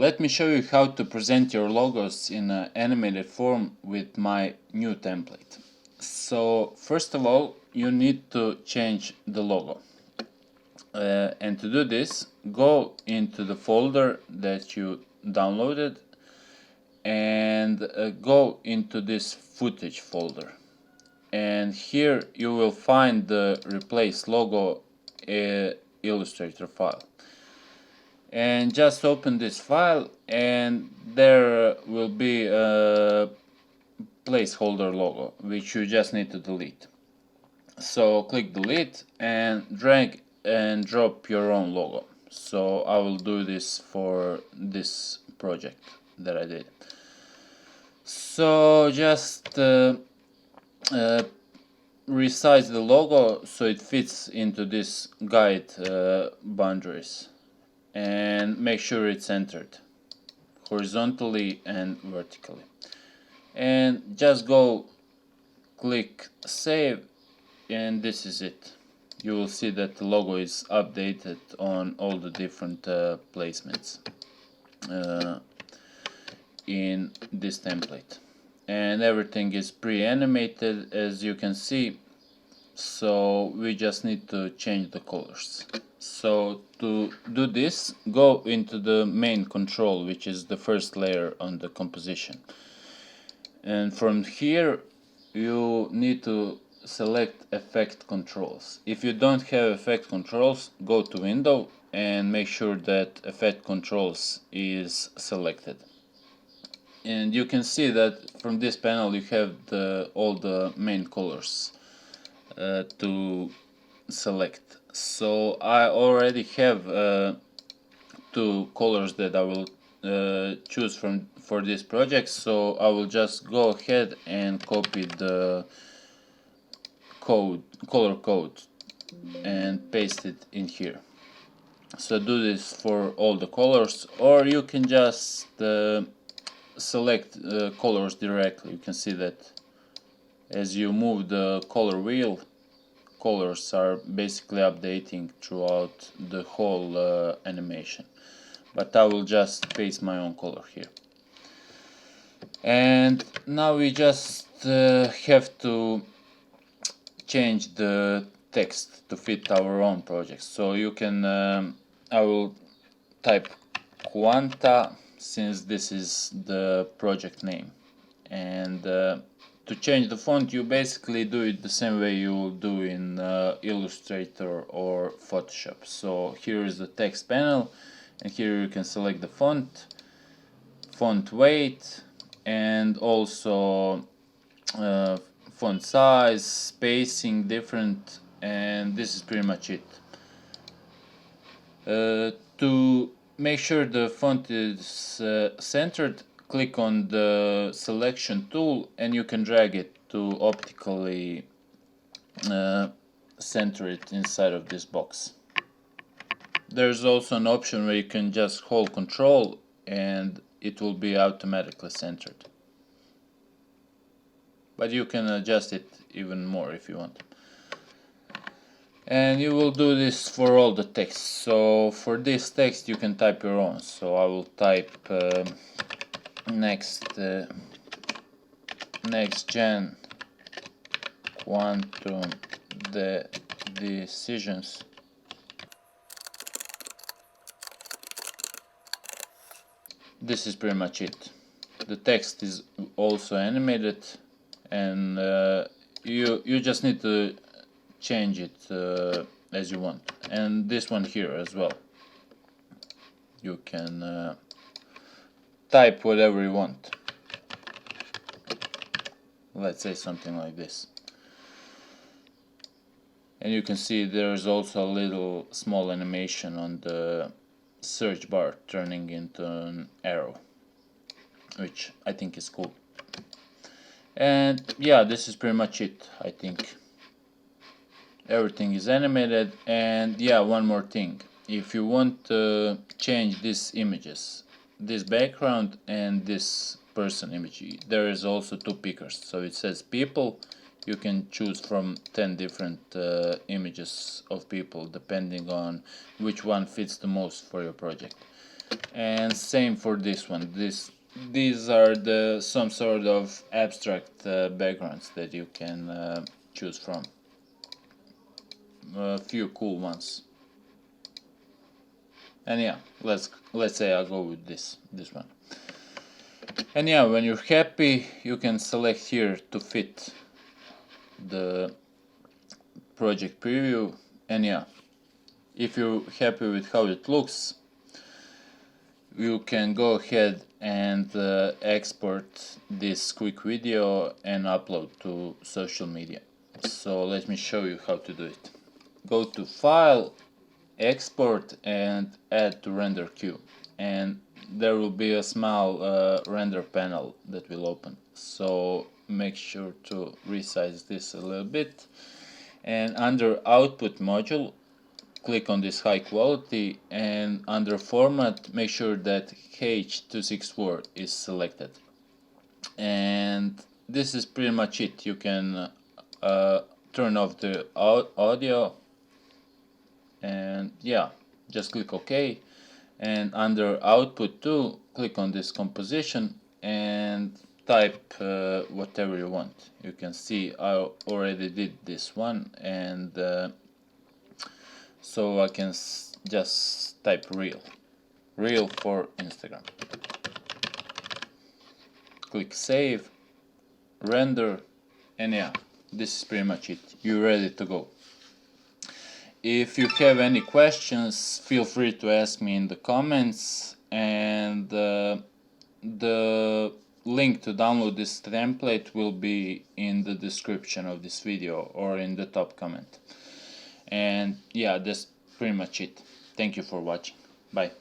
Let me show you how to present your logos in an animated form with my new template. So first of all, you need to change the logo. And to do this, go into the folder that you downloaded and go into this footage folder. And here you will find the replace logo Illustrator file. And just open this file and there will be a placeholder logo which you just need to delete. So click delete and drag and drop your own logo. So I will do this for this project that I did. So just resize the logo so it fits into this guide boundaries, and make sure it's centered horizontally and vertically. And just go click save, and this is it. You will see that the logo is updated on all the different placements in this template, and everything is pre-animated as you can see. So we just need to change the colors. So to do this, go into the main control, which is the first layer on the composition, and from here you need to select effect controls. If you don't have effect controls, go to window and make sure that effect controls is selected. And you can see that from this panel you have all the main colors to select. So I already have two colors that I will choose for this project, so I will just go ahead and copy the color code and paste it in here. So do this for all the colors, or you can just select colors directly. You can see that as you move the color wheel, colors are basically updating throughout the whole animation. But I will just paste my own color here. And now we just have to change the text to fit our own project. So you can, I will type Quanta, since this is the project name. And to change the font, you basically do it the same way you will do in Illustrator or Photoshop. So here is the text panel, and here you can select the font weight, and also font size, spacing different, and this is pretty much it. To make sure the font is centered, click on the selection tool and you can drag it to optically center it inside of this box. There's also an option where you can just hold Control and it will be automatically centered. But you can adjust it even more if you want. And you will do this for all the text. So for this text you can type your own. So I will type next gen quantum decisions. This is pretty much it. The text is also animated, and you just need to change it as you want. And this one here as well. You can type whatever you want. Let's say something like this. And you can see there's also a little small animation on the search bar turning into an arrow, which I think is cool. And yeah, this is pretty much it. I think everything is animated. And yeah, one more thing. If you want to change these images, this background and this person image, there is also two pickers. So it says people. You can choose from 10 different images of people depending on which one fits the most for your project. And same for this one. These are some sort of abstract backgrounds that you can choose from. A few cool ones. And yeah, let's say I'll go with this one. And yeah, when you're happy, you can select here to fit the project preview. And yeah, if you're happy with how it looks, you can go ahead and export this quick video and upload to social media. So let me show you how to do it. Go to File, Export, and Add to Render Queue, and there will be a small render panel that will open. So make sure to resize this a little bit, and under Output module, click on this high quality, and under format make sure that H.264 is selected. And this is pretty much it. You can turn off the audio, and yeah, just click OK, and under Output 2 click on this composition and type whatever you want. You can see I already did this one, and so I can just type real for Instagram. Click save, render, and yeah, this is pretty much it. You're ready to go. If you have any questions, feel free to ask me in the comments, and the link to download this template will be in the description of this video or in the top comment. And yeah, that's pretty much it. Thank you for watching. Bye.